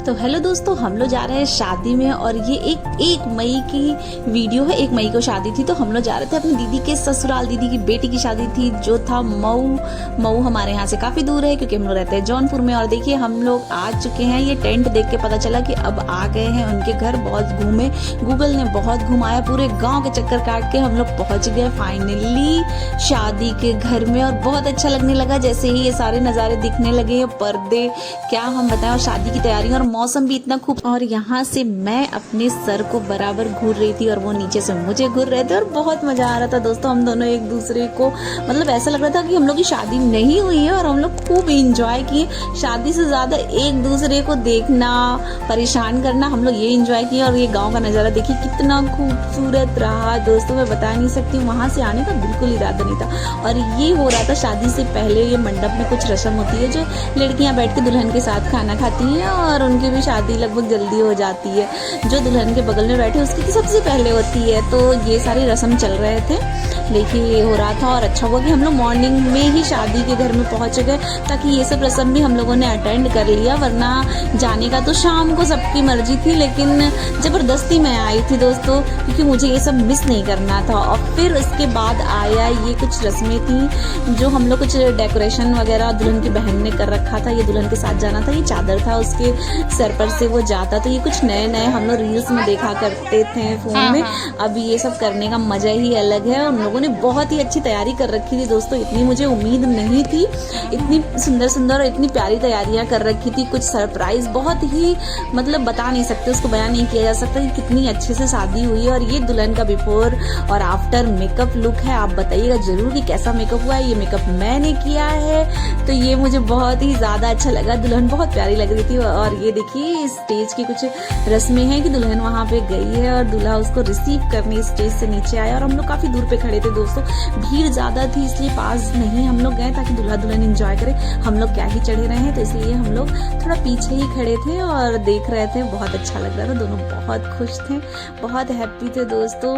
तो हेलो दोस्तों, हम लोग जा रहे हैं शादी में और ये एक मई की वीडियो है। 1 मई को शादी थी तो हम लोग जा रहे थे अपनी दीदी के ससुराल। दीदी की बेटी की शादी थी जो था मऊ हमारे यहाँ से काफ़ी दूर है क्योंकि हम लोग रहते हैं जौनपुर में। और देखिए हम लोग आ चुके हैं। ये टेंट देख के पता चला कि अब आ गए हैं उनके घर। बहुत घूमे, गूगल ने बहुत घुमाया, पूरे गाँव के चक्कर काट के हम लोग पहुँच गए फाइनली शादी के घर में। और बहुत अच्छा लगने लगा जैसे ही ये सारे नज़ारे दिखने लगे, पर्दे, क्या हम बताएं, और शादी की तैयारी और मौसम भी इतना खूब। और यहाँ से मैं अपने सर को बराबर घूर रही थी और वो नीचे से मुझे घूर रहे थे और बहुत मजा आ रहा था दोस्तों। हम दोनों एक दूसरे को मतलब ऐसा लग रहा था कि हम लोग की शादी नहीं हुई है और हम लोग खूब इंजॉय किए। शादी से ज्यादा एक दूसरे को देखना, परेशान करना, हम लोग ये इंजॉय किए। और ये गाँव का नजारा देखिए कितना खूबसूरत रहा दोस्तों, मैं बता नहीं सकती हूँ। वहाँ से आने का बिल्कुल इरादा नहीं था। और ये हो रहा था शादी से पहले, ये मंडप में कुछ रस्म होती है जो लड़कियां बैठ के दुल्हन के साथ खाना खाती हैं और उनकी भी शादी लगभग जल्दी हो जाती है। जो दुल्हन के बगल में बैठे उसकी सबसे पहले होती है। तो ये सारी रस्म चल रहे थे, देखिए ये हो रहा था। और अच्छा हुआ कि हम लोग मॉर्निंग में ही शादी के घर में पहुंच गए ताकि ये सब रस्म भी हम लोगों ने अटेंड कर लिया। वरना जाने का तो शाम को सबकी मर्जी थी, लेकिन जबरदस्ती मैं आई थी दोस्तों क्योंकि मुझे ये सब मिस नहीं करना था। और फिर उसके बाद आया ये कुछ रस्में थी जो हम लोग कुछ डेकोरेशन वगैरह दुल्हन की बहन ने कर रखा था। ये दुल्हन के साथ जाना था, ये चादर था उसके सर पर से वो जाता। तो ये कुछ नए नए हम लोग रील्स में देखा करते थे फोन में। अब ये सब करने का मजा ही अलग है। उन लोगों ने बहुत ही अच्छी तैयारी कर रखी थी दोस्तों, इतनी मुझे उम्मीद नहीं थी। इतनी सुंदर सुंदर और इतनी प्यारी तैयारियां कर रखी थी, कुछ सरप्राइज, बहुत ही मतलब बता नहीं सकते, उसको बयान नहीं किया जा सकता कि कितनी अच्छे से शादी हुई है। और ये दुल्हन का बिफोर और आफ्टर मेकअप लुक है। आप बताइएगा जरूर कि कैसा मेकअप हुआ है। ये मेकअप मैंने किया है तो ये मुझे बहुत ही ज्यादा अच्छा लगा। दुल्हन बहुत प्यारी लग रही थी। और ये देखिए स्टेज की कुछ रस्में हैं कि दुल्हन वहां पे गई है और दूल्हा उसको रिसीव करने स्टेज से नीचे आया। और हम लोग काफी दूर पे खड़े थे दोस्तों, भीड़ ज्यादा थी इसलिए पास नहीं हम लोग गए ताकि दूल्हा दुल्हन एंजॉय करे। हम लोग क्या ही चढ़े रहे हैं तो इसलिए हम लोग थोड़ा पीछे ही खड़े थे और देख रहे थे। बहुत अच्छा लग रहा था, दोनों बहुत खुश थे, बहुत हैप्पी थे दोस्तों।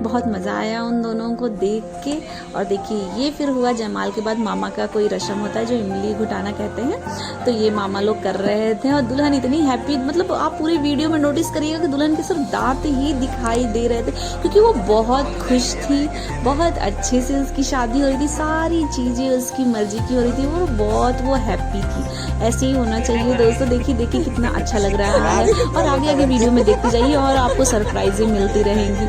बहुत मजा आया उन दोनों को देख के। और देखिए ये फिर हुआ जयमाल के बाद मामा का कोई रस्म होता है जो इमली घुटाना कहते हैं, तो ये मामा लोग कर रहे थे। और दुल्हन इतनी हैप्पी, मतलब आप पूरी वीडियो में नोटिस करिएगा कि दुल्हन के सिर्फ दांत ही दिखाई दे रहे थे क्योंकि वो बहुत खुश थी। बहुत अच्छे से उसकी शादी हो रही थी, सारी चीजें उसकी मर्जी की हो रही थी और बहुत वो हैप्पी थी। ऐसे ही होना चाहिए दोस्तों। देखिए देखिए कितना अच्छा लग रहा है। और आगे आगे वीडियो में देखते जाइए और आपको सरप्राइजें मिलती रहेंगी।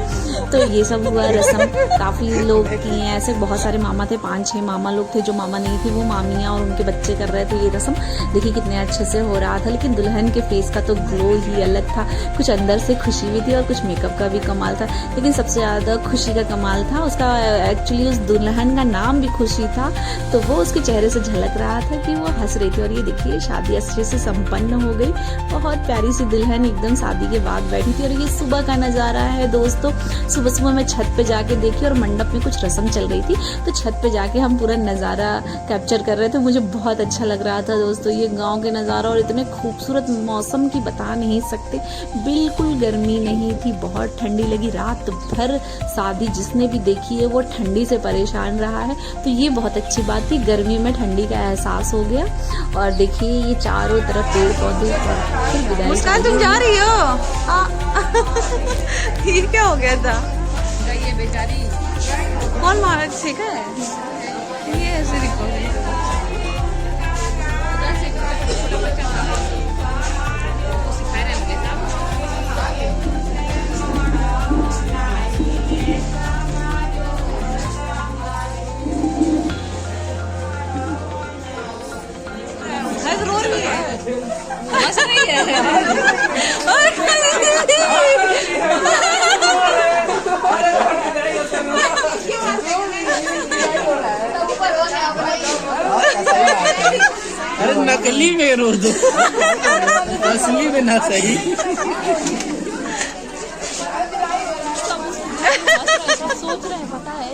तो ये सब हुआ रस्म, काफी लोग किए हैं ऐसे, बहुत सारे मामा थे, 5-6 मामा लोग थे। जो मामा नहीं थे वो मामियाँ और उनके बच्चे कर रहे थे ये रस्म। देखिए कितने अच्छे से हो रहा था। लेकिन दुल्हन के फेस का तो ग्लो ही अलग था, कुछ अंदर से खुशी भी थी और कुछ मेकअप का भी कमाल था। लेकिन सबसे ज्यादा खुशी का कमाल था उसका, एक्चुअली उस दुल्हन का नाम भी खुशी था तो वो उसके चेहरे से झलक रहा था कि वो हंस रही थी। और ये देखिए शादी अच्छे से संपन्न हो गई। बहुत प्यारी सी दुल्हन एकदम शादी के बाद बैठी थी। और ये सुबह का नजारा है दोस्तों। सुबह सुबह मैं छत पे जाके देखी और मंडप में कुछ रस्म चल रही थी तो छत पे जाके हम पूरा नजारा कैप्चर कर रहे थे। मुझे बहुत अच्छा लग रहा था दोस्तों ये गांव के नज़ारा। और इतने खूबसूरत मौसम की बता नहीं सकते, बिल्कुल गर्मी नहीं थी, बहुत ठंडी लगी। रात भर शादी जिसने भी देखी है वो ठंडी से परेशान रहा है तो ये बहुत अच्छी बात थी। गर्मी में ठंडी का एहसास हो गया। और देखिए ये चारों तरफ पेड़ पौधे। मुस्कान तुम जा रही हो? ये क्या हो गया था? ये बेचारी कौन मारा सीखा है ये ऐसे रिकॉर्डिंग। रो रही है, हंस रही है। अरे नकली में रो दो, असली में ना सही। सोच रहे हैं पता है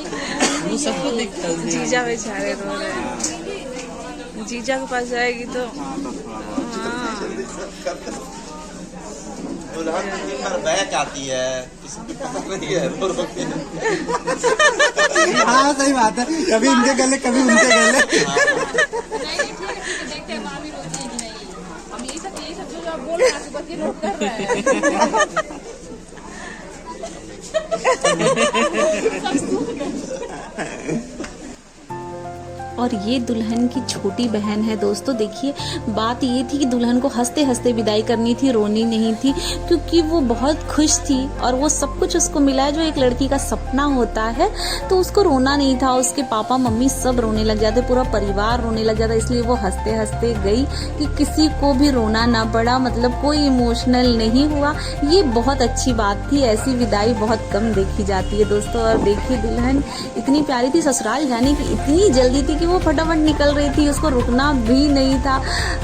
वो सबको दिखता है। जीजा बेचारे रो रहे हैं। जीजा के पास जाएगी तो दुल्हन बैक आती है, किसी की पसंद नहीं है, रो रो के। हाँ सही बात है, कभी इनके गले कभी उनके गले। नहीं ठीक है, देखते हैं माँ भी रोती है कि नहीं। अब यही सब और ये दुल्हन की छोटी बहन है दोस्तों। देखिए बात ये थी कि दुल्हन को हंसते हंसते विदाई करनी थी, रोनी नहीं थी, क्योंकि वो बहुत खुश थी और वो सब कुछ उसको मिला है जो एक लड़की का सपना होता है। तो उसको रोना नहीं था, उसके पापा मम्मी सब रोने लग जाते, पूरा परिवार रोने लग जाता, इसलिए वो हंसते हंसते गई कि किसी को भी रोना ना पड़ा, मतलब कोई इमोशनल नहीं हुआ। ये बहुत अच्छी बात थी, ऐसी विदाई बहुत कम देखी जाती है दोस्तों। और देखिए दुल्हन इतनी प्यारी थी, ससुराल जाने की इतनी जल्दी थी कि वो फटाफट निकल रही थी, उसको रुकना भी नहीं था।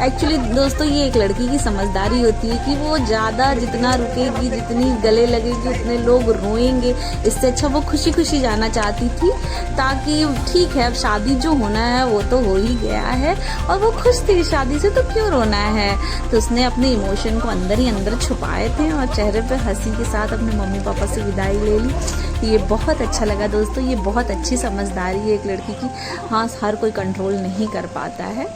एक्चुअली दोस्तों ये एक लड़की की समझदारी होती है कि वो ज़्यादा जितना रुकेगी, जितनी गले लगेगी, उतने लोग रोएंगे, इससे अच्छा वो खुशी खुशी जाना चाहती थी, ताकि ठीक है अब शादी जो होना है वो तो हो ही गया है और वो खुश थी शादी से, तो क्यों रोना है। तो उसने अपने इमोशन को अंदर ही अंदर छुपाए थे और चेहरे पे हंसी के साथ अपने मम्मी पापा से विदाई ले ली। ये बहुत अच्छा लगा दोस्तों, ये बहुत अच्छी समझदारी है एक लड़की की। हाँ, हर कोई कंट्रोल नहीं कर पाता है।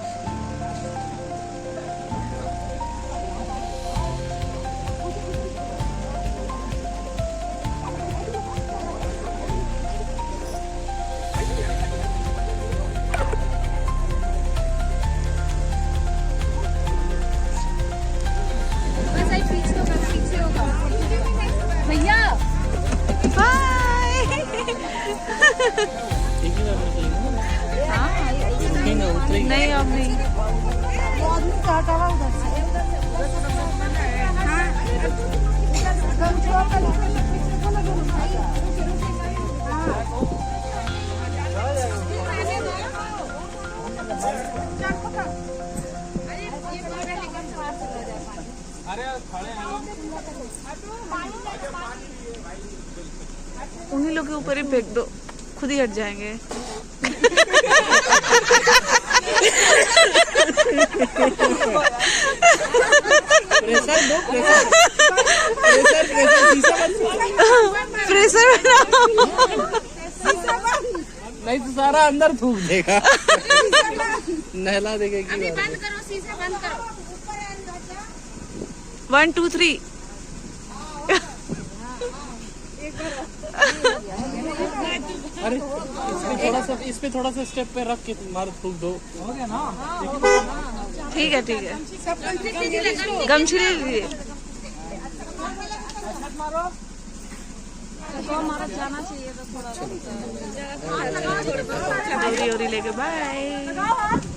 भैया नहीं अब नहीं। उन्हीं लोग के ऊपर ही फेंक दो, खुद ही हट जाएंगे। प्रेशर दो, प्रेशर नहीं तो सारा अंदर थूक देगा, नहला देगा की बात है। बंद करो, शीशा बंद करो। 1 2 3 अरे इस पे थोड़ा सा स्टेप पे रख के मार थूक दो, हो गया ना। ठीक है ठीक है, गमछी ले लीजिए। जाना चाहिए तो थोड़ा लेके बाय।